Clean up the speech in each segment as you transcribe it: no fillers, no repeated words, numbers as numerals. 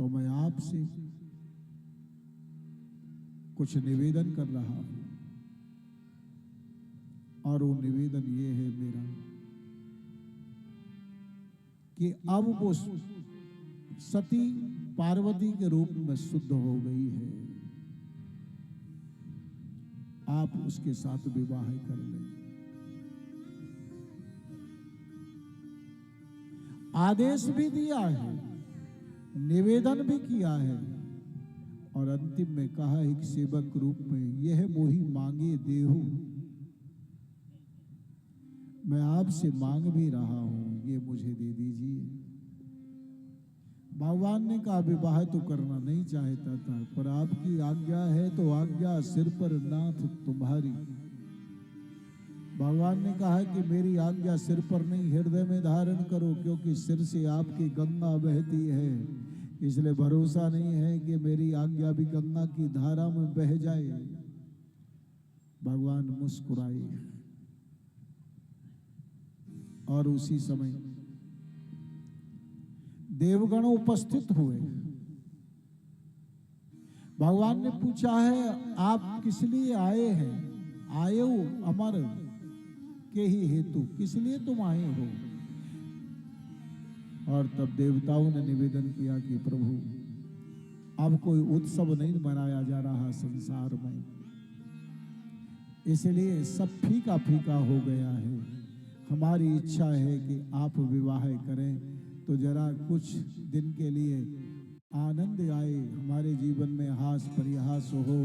तो मैं आपसे कुछ निवेदन कर रहा हूं, और वो निवेदन ये है मेरा कि अब वो सती पार्वती के रूप में शुद्ध हो गई है, आप उसके साथ विवाह कर लें। आदेश भी दिया है, निवेदन भी किया है, और अंतिम में कहा एक सेवक रूप में, यह मोही मांगे देहु, मैं आपसे मांग भी रहा हूं, ये मुझे दे दीजिए। भगवान ने कहा विवाह तो करना नहीं चाहता था, पर आपकी आज्ञा है तो आज्ञा सिर पर नाथ तुम्हारी। भगवान ने कहा कि मेरी आज्ञा सिर पर नहीं हृदय में धारण करो, क्योंकि सिर से आपकी गंगा बहती है, इसलिए भरोसा नहीं है कि मेरी आज्ञा भी गंगा की धारा में बह जाए। भगवान मुस्कुराए, और उसी समय देवगण उपस्थित हुए। भगवान ने पूछा है आप किस लिए आए हैं? आए हो अमर के ही हेतु, किस लिए तुम आए हो? और तब देवताओं ने निवेदन किया कि प्रभु अब कोई उत्सव नहीं मनाया जा रहा संसार में, इसलिए सब फीका फीका हो गया है। हमारी इच्छा है कि आप विवाह करें तो जरा कुछ दिन के लिए आनंद आए, हमारे जीवन में हास परिहास हो,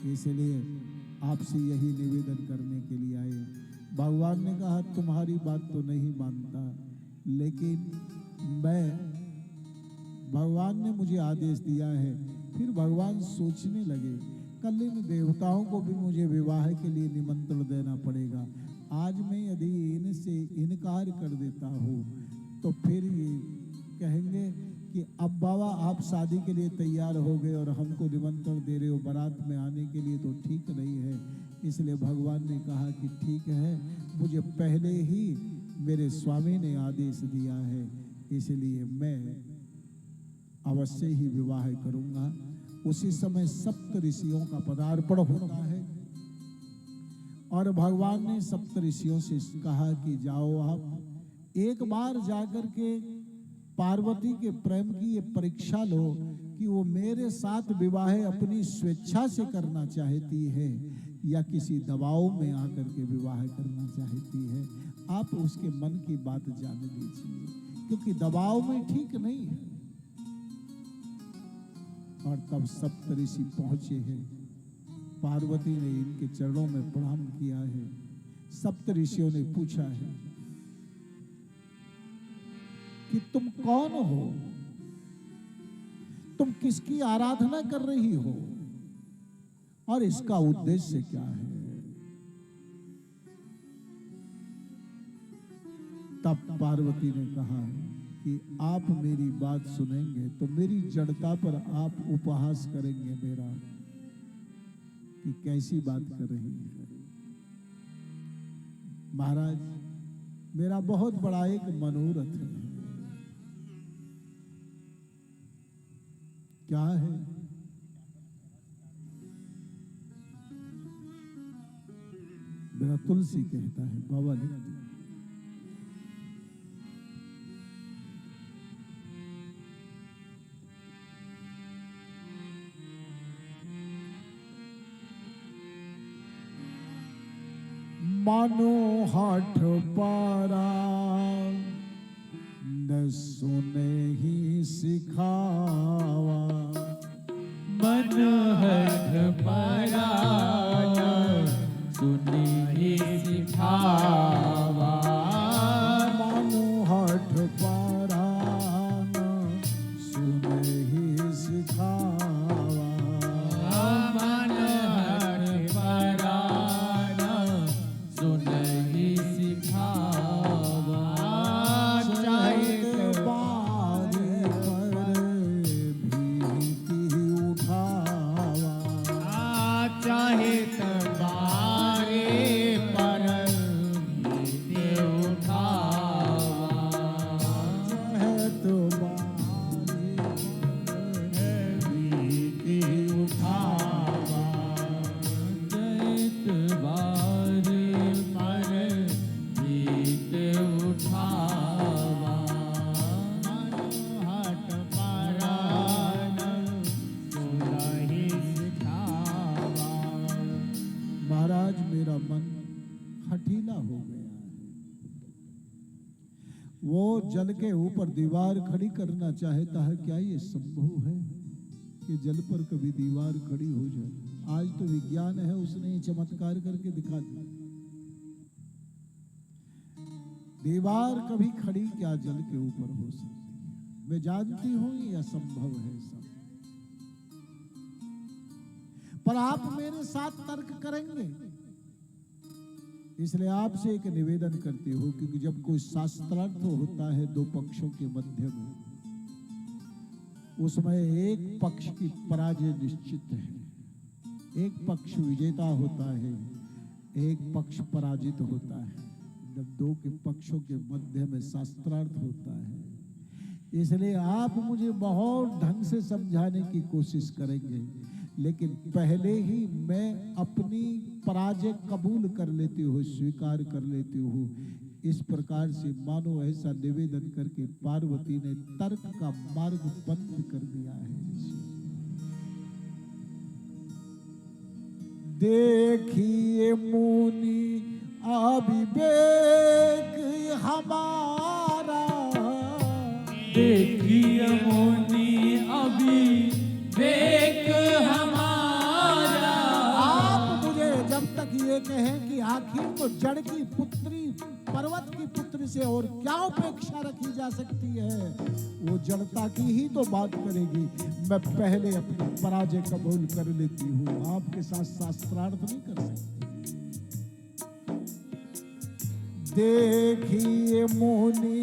इसलिए आपसे यही निवेदन करने के लिए आए। भगवान ने कहा तुम्हारी बात तो नहीं मानता, लेकिन भगवान ने मुझे आदेश दिया है। फिर भगवान सोचने लगे कल इन देवताओं को भी मुझे विवाह के लिए निमंत्रण देना पड़ेगा। आज मैं यदि इनसे इनकार कर देता हूँ तो फिर ये कहेंगे कि अब बाबा आप शादी के लिए तैयार हो गए और हमको निमंत्रण दे रहे हो बारात में आने के लिए, तो ठीक नहीं है। इसलिए भगवान ने कहा कि ठीक है, मुझे पहले ही मेरे स्वामी ने आदेश दिया है, इसलिए मैं अवश्य ही विवाह करूंगा। उसी समय सप्त ऋषियों का पदार्पण होता है, और भगवान ने सप्त ऋषियों से कहा कि जाओ आप एक बार जाकर के पार्वती के प्रेम की ये परीक्षा लो कि वो मेरे साथ विवाह अपनी स्वेच्छा से करना चाहती है या किसी दबाव में आकर के विवाह करना चाहती है। आप उसके मन की बात जान लीजिए, क्योंकि दबाव में ठीक नहीं है। और तब सप्त ऋषि पहुंचे हैं, पार्वती ने इनके चरणों में प्रणाम किया है। सप्त ऋषियों ने पूछा है कि तुम कौन हो, तुम किसकी आराधना कर रही हो और इसका उद्देश्य क्या है? तब पार्वती ने कहा कि आप मेरी बात सुनेंगे तो मेरी जड़ता पर आप उपहास करेंगे मेरा, कि कैसी बात कर रही है। महाराज, मेरा बहुत बड़ा एक मनोरथ है। क्या है? मेरा तुलसी कहता है, बाबा लिखते हैं, मानो हाथ पारा न सुने ही सिखावा, मन हठ पारा न सुने ही सिखावा, मानो हाथ पारा न सुने ही सिखावा, मन हठ पारा न सुने ही सिखावा, चैत बारी पर वो जल के ऊपर दीवार खड़ी करना चाहता है। क्या ये संभव है कि जल पर कभी दीवार खड़ी हो जाए? आज तो विज्ञान है, उसने ये चमत्कार करके दिखा दिया। दीवार कभी खड़ी क्या जल के ऊपर हो सकती है? मैं जानती हूं ये असंभव है सब, पर आप मेरे साथ तर्क करेंगे, इसलिए आपसे एक निवेदन करती हूं, क्योंकि जब कोई शास्त्रार्थ होता है दो पक्षों के मध्य में, उसमें एक पक्ष की पराजय निश्चित है, एक पक्ष विजेता होता है, एक पक्ष पराजित होता है। जब दो के पक्षों के मध्य में शास्त्रार्थ होता है, इसलिए आप मुझे बहुत ढंग से समझाने की कोशिश करेंगे, लेकिन पहले ही मैं अपनी पराजय कबूल कर लेती हूँ, स्वीकार कर लेती हूँ। इस प्रकार से मानो ऐसा निवेदन करके पार्वती ने तर्क का मार्ग बंद कर दिया है। देखिए मुनि अविवेक हमारा, देखिए मुनि अविवेक हमारा। आप मुझे जब तक ये कहें कि आखिर तो जड़ की पुत्री पर्वत की पुत्री से और क्या अपेक्षा रखी जा सकती है, वो जड़ता की ही तो बात करेगी। मैं पहले अपनी पराजय कबूल कर लेती हूँ, आपके साथ शास्त्रार्थ नहीं कर सकती। देखिए मुनि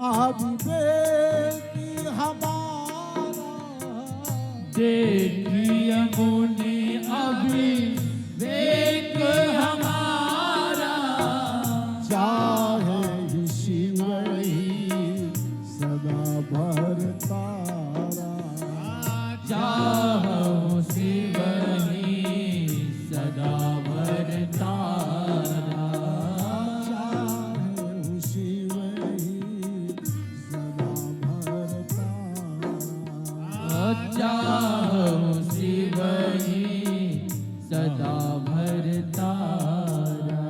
अविवेक हमारा, देखिए मुनि अविवेक हमारा। चाहे ही शिव ही सदा भरतारा, चाहो शिव ही सदा भरतारा। चाहे शिव ही सदा भरतारा, चाहो शिव ही सदा भरतारा।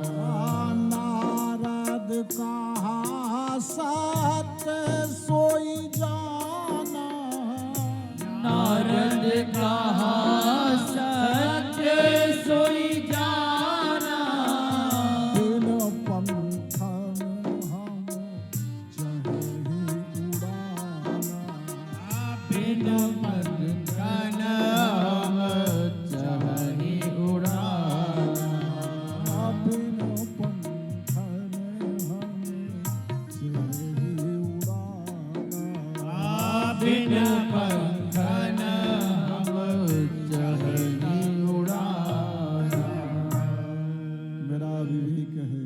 नारद कहा सत्य सोई जाना, नारद कहा सत्य सोई जाना। बिन पंखन हम चढ़े उड़ाना, बिन पंखन हम चढ़े उड़ाना। बिन पंखन हम चढ़े उड़ाना। बिन पंखन हम चढ़े उड़ाना। मेरा विवेक है,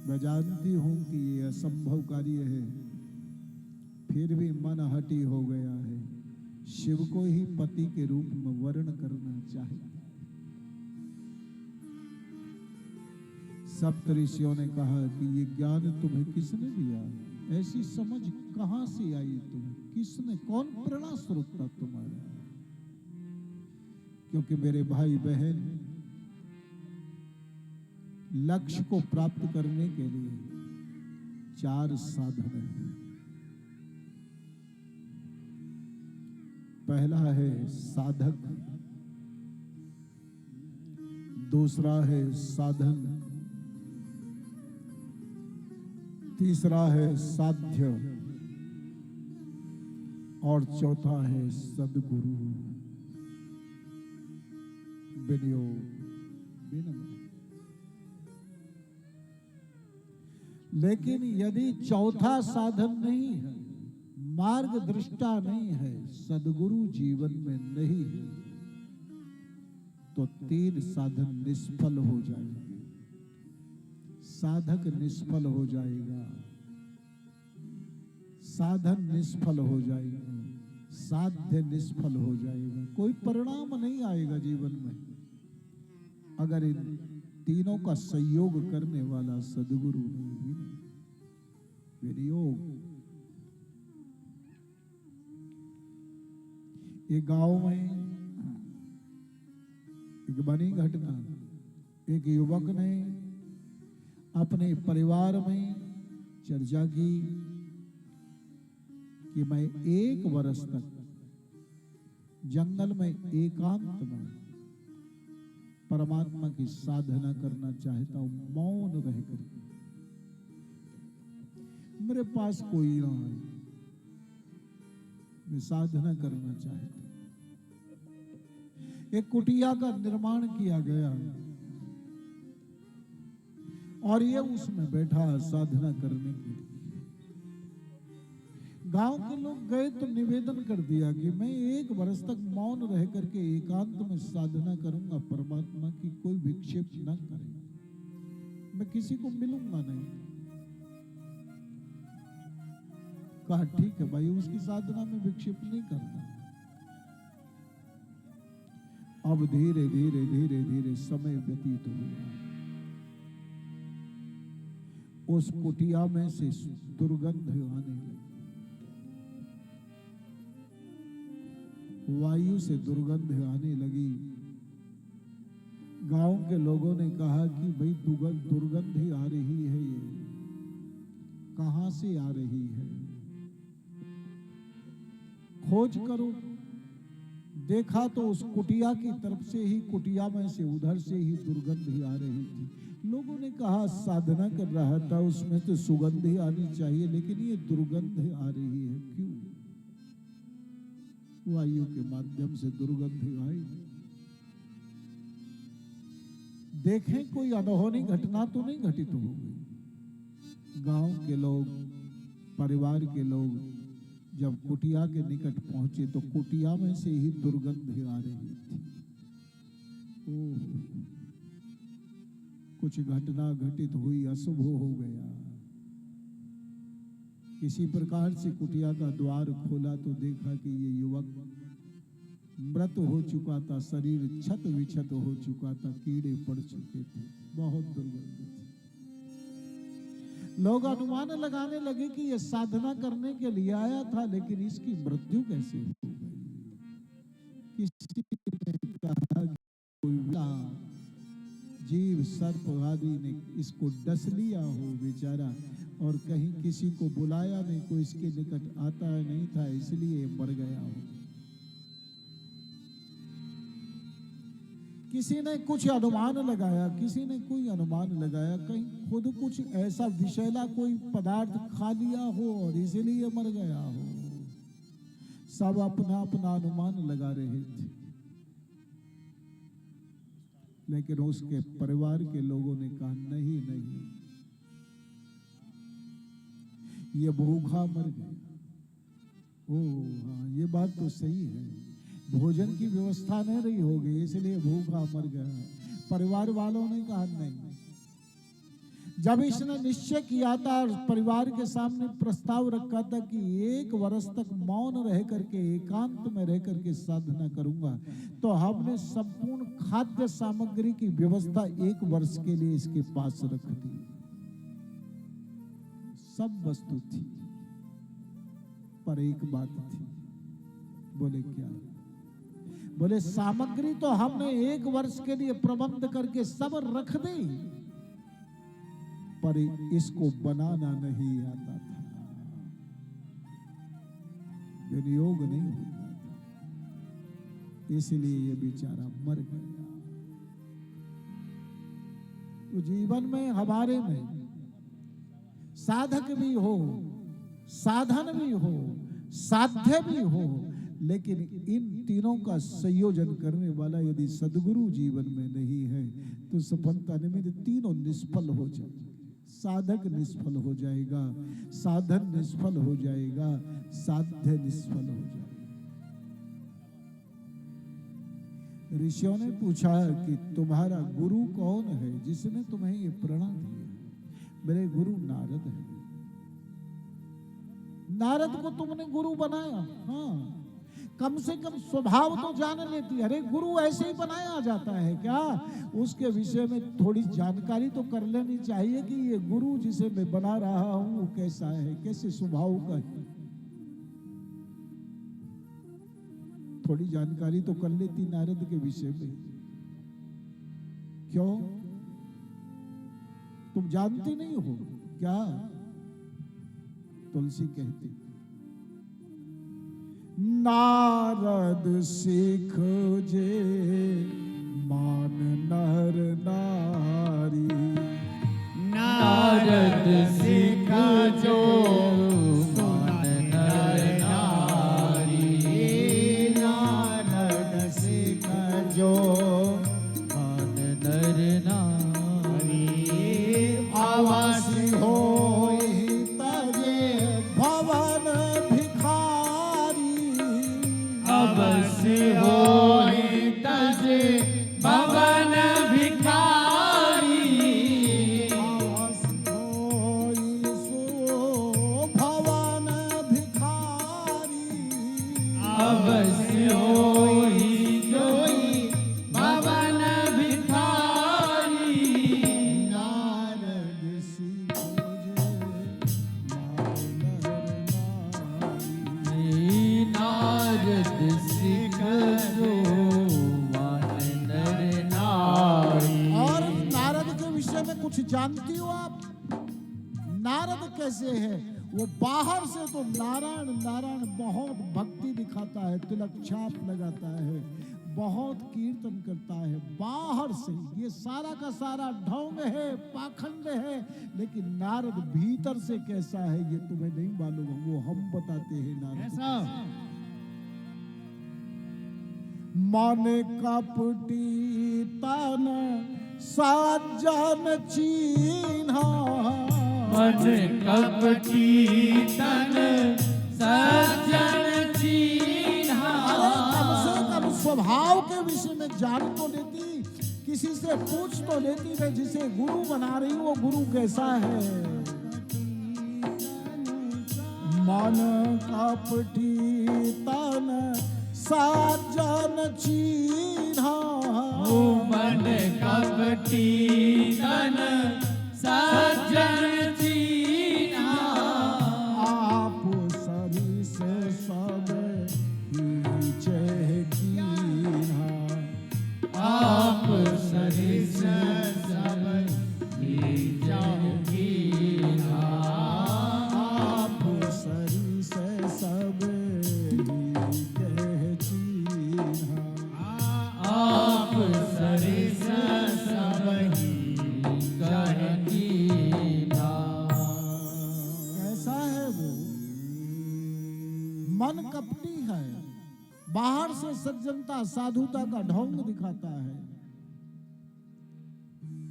मैं जानती हूं कि ये असंभव कार्य है, फिर भी मन हठी हो गया है। शिव को ही पति के रूप में वर्ण करना चाहिए। सप्त ऋषियों ने कहा कि ये ज्ञान तुम्हें किसने दिया, ऐसी समझ कहां से आई तुम्हें, किसने, कौन प्रेरणा स्रोत था तुम्हारा? क्योंकि मेरे भाई बहन, लक्ष्य को प्राप्त करने के लिए 4 साधन हैं। पहला है साधक, दूसरा है साधन, तीसरा है साध्य, और चौथा है सद्गुरु। विनियोग, विनम्र। लेकिन यदि चौथा साधन नहीं है, मार्ग दृष्टा नहीं है, सद्गुरु जीवन में नहीं है, तो 3 साधन निष्फल हो जाएंगे। साधक निष्फल हो जाएगा, साधन निष्फल हो जाएगा, साध्य निष्फल हो जाएगा, कोई परिणाम नहीं आएगा जीवन में अगर इन तीनों का संयोग करने वाला सद्गुरु नहीं। विनियोग। एक गांव में एक बनी घटना, एक युवक ने अपने परिवार में चर्चा की कि मैं 1 वर्ष तक जंगल में एकांत में परमात्मा की साधना करना चाहता हूं, मौन रहकर। मेरे पास कोई ना है, मैं साधना करना चाहता हूं। एक कुटिया का निर्माण किया गया और ये उसमें बैठा साधना करने के लिए। गांव के लोग गए तो निवेदन कर दिया कि मैं 1 वर्ष तक मौन रह करके एकांत में साधना करूंगा, परमात्मा की कोई विक्षेप न करेगा, मैं किसी को मिलूंगा नहीं। कहा ठीक है भाई, उसकी साधना में विक्षेप नहीं करना। अब धीरे धीरे धीरे धीरे समय व्यतीत हुआ। उस कुटिया में से दुर्गंध आने लगी, वायु से दुर्गंध आने लगी। गांव के लोगों ने कहा कि भाई दुर्गंध ही आ रही है, ये कहां से आ रही है, खोज करो। देखा तो उस कुटिया की तरफ से ही, कुटिया में से उधर से ही दुर्गंध ही आ रही थी। लोगों ने कहा साधना कर रहा था, उसमें तो सुगंध ही आनी चाहिए, लेकिन ये दुर्गंध आ रही है क्यों? वायु के माध्यम से दुर्गंध आई। देखें कोई अनहोनी घटना तो नहीं घटित हो गई। गांव के लोग, परिवार के लोग जब कुटिया के निकट पहुंचे तो कुटिया में से ही दुर्गंध आ रही थी। कुछ घटना घटित हुई, अशुभ हो गया। किसी प्रकार से कुटिया का द्वार खोला तो देखा कि ये युवक मृत हो चुका था, शरीर क्षत विक्षत हो चुका था, कीड़े पड़ चुके थे, बहुत दुर्गंध थी। लोग अनुमान लगाने लगे कि ये साधना करने के लिए आया था, लेकिन इसकी मृत्यु कैसे हो गई? किसी ने कहा कोई जीव सर्प आदि ने इसको डस लिया हो बेचारा, और कहीं किसी को बुलाया नहीं, कोई इसके निकट आता नहीं था, इसलिए मर गया हो। किसी ने कुछ अनुमान लगाया, किसी ने कोई अनुमान लगाया, कहीं खुद कुछ ऐसा विषैला कोई पदार्थ खा लिया हो और इसीलिए मर गया हो। सब अपना अपना अनुमान लगा रहे थे, लेकिन उसके परिवार के लोगों ने कहा नहीं नहीं, ये भूखा मर गया। ओह हाँ, ये बात तो सही है, भोजन की व्यवस्था नहीं रही होगी इसलिए भूखा मर गया। परिवार वालों ने कहा नहीं। जब इसने निश्चय किया था और परिवार के सामने प्रस्ताव रखा था कि 1 वर्ष तक मौन रह करके, एकांत में रह करके साधना करूंगा, तो हमने संपूर्ण खाद्य सामग्री की व्यवस्था 1 वर्ष के लिए इसके पास रख दी। सब वस्तु थी, पर एक बात थी। बोले क्या? बोले सामग्री तो हमने 1 वर्ष के लिए प्रबंध करके सब रख दी, पर इसको बनाना नहीं आता था, विनियोग नहीं होता था, इसलिए ये बेचारा मर गया। तो जीवन में हमारे में साधक भी हो, साधन भी हो, साध्य भी हो, लेकिन इन तीनों का संयोजन करने वाला यदि सद्गुरु जीवन में नहीं है तो सफलता निमित्त तीनों निष्फल हो जाएंगे। साधक निष्फल हो जाएगा, साधन निष्फल हो जाएगा, साध्य निष्फल हो जाएगा। ऋषियों ने पूछा कि तुम्हारा गुरु कौन है जिसने तुम्हें ये प्रेरणा दी? मेरे गुरु नारद है। नारद को तुमने गुरु बनाया? हाँ, कम से कम स्वभाव तो जान लेती। अरे गुरु ऐसे ही बनाया जाता है क्या? उसके विषय में थोड़ी जानकारी तो कर लेनी चाहिए कि ये गुरु जिसे मैं बना रहा हूं वो कैसा है, कैसे स्वभाव का है। थोड़ी जानकारी तो कर लेती नारद के विषय में। क्यों? तुम जानती नहीं हो क्या? तुलसी कहती, नारद सिख जे मान नर नारी, नारद सिख जो मान नर नारी, नारद सिख जो मान नर नारी, आवासी होई तजे भवन भिखारी, अवश्य होई तजे भवन भिखारी, आवासी होई सो भवन भिखारी, अवश्य होई जोई भवन भिखारी, नारद सिख जे नारद सिख जो मान नर नारी। और नारद के विषय में कुछ जानती हो आप? नारद कैसे है? वो बाहर से तो नारायण नारायण बहुत भक्ति दिखाता है, तिलक छाप लगाता है, बहुत कीर्तन करता है। बाहर से ये सारा का सारा ढोंग है, पाखंड है, लेकिन नारद भीतर से कैसा है ये तुम्हें नहीं मालूम, वो हम बताते हैं। नारद ऐसा मन कपटी तन सज्जन चीन्हा, मन कपटी तन सज्जन चीन्हा। अरे कम से कम स्वभाव के विषय में जान तो लेती, किसी से पूछ तो लेती, मैं जिसे गुरु बना रही हूँ वो गुरु कैसा है। मन कपटी तन सज्जन चीन्हा, ओ मन कपटी तन सज्जन चीन्हा। आप सरी से सब नीचे कीन्हा, आप सरिस सब कीन्हा। आप सरी से सब नीचे कीन्हा। आप सरिस सब कीन्हा। कैसा है वो? मन कपटी है, बाहर से सज्जनता साधुता का ढोंग दिखाता है,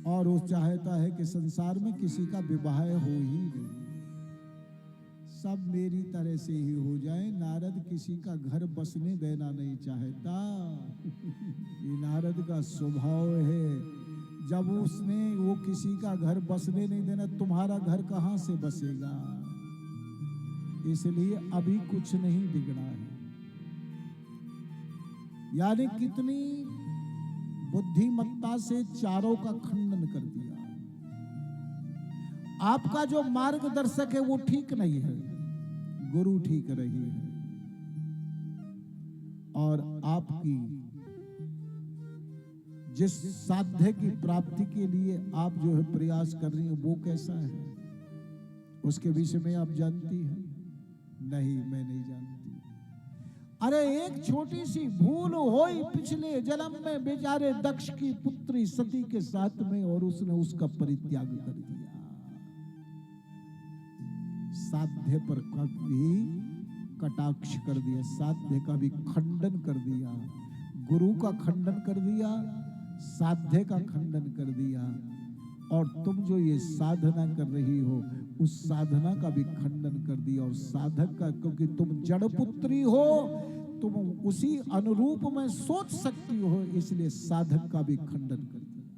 और वो चाहता है कि संसार में किसी का विवाह हो ही नहीं, सब मेरी तरह से ही हो जाए। नारद किसी का घर बसने देना नहीं चाहता। ये नारद का स्वभाव है। जब उसने वो किसी का घर बसने नहीं देना, तुम्हारा घर कहां से बसेगा? इसलिए अभी कुछ नहीं बिगड़ा है। यानी कितनी बुद्धिमत्ता से चारों का खंडन कर दिया। आपका जो मार्गदर्शक है वो ठीक नहीं है, गुरु ठीक रही है। और आपकी जिस साध्य की प्राप्ति के लिए आप जो है प्रयास कर रही हैं वो कैसा है, उसके विषय में आप जानती हैं? नहीं, मैं नहीं जानती। अरे एक छोटी सी भूल हुई पिछले जन्म में बेचारे दक्ष की पुत्री सती के साथ में, और उसने उसका परित्याग कर दिया। साध्य पर कभी कटाक्ष कर दिया, साध्य का भी खंडन कर दिया, गुरु का खंडन कर दिया, साध्य का खंडन कर दिया। और तुम जो ये साधना कर रही हो उस साधना का भी खंडन कर दिया, और साधक का, क्योंकि तुम जड़ पुत्री हो, तुम उसी अनुरूप में सोच सकती हो, इसलिए साधक का भी खंडन कर दिया।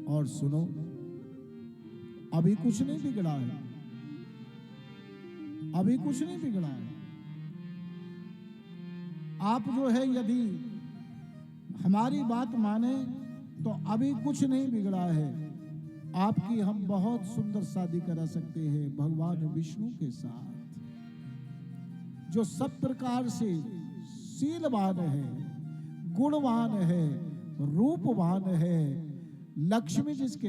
और सुनो, अभी कुछ नहीं बिगड़ा है, अभी कुछ नहीं बिगड़ा है। आप जो है यदि हमारी बात माने तो अभी कुछ नहीं बिगड़ा है। आपकी हम बहुत सुंदर शादी करा सकते हैं भगवान विष्णु के साथ, जो सब प्रकार से शीलवान है, गुणवान है, रूपवान है, लक्ष्मी जिसके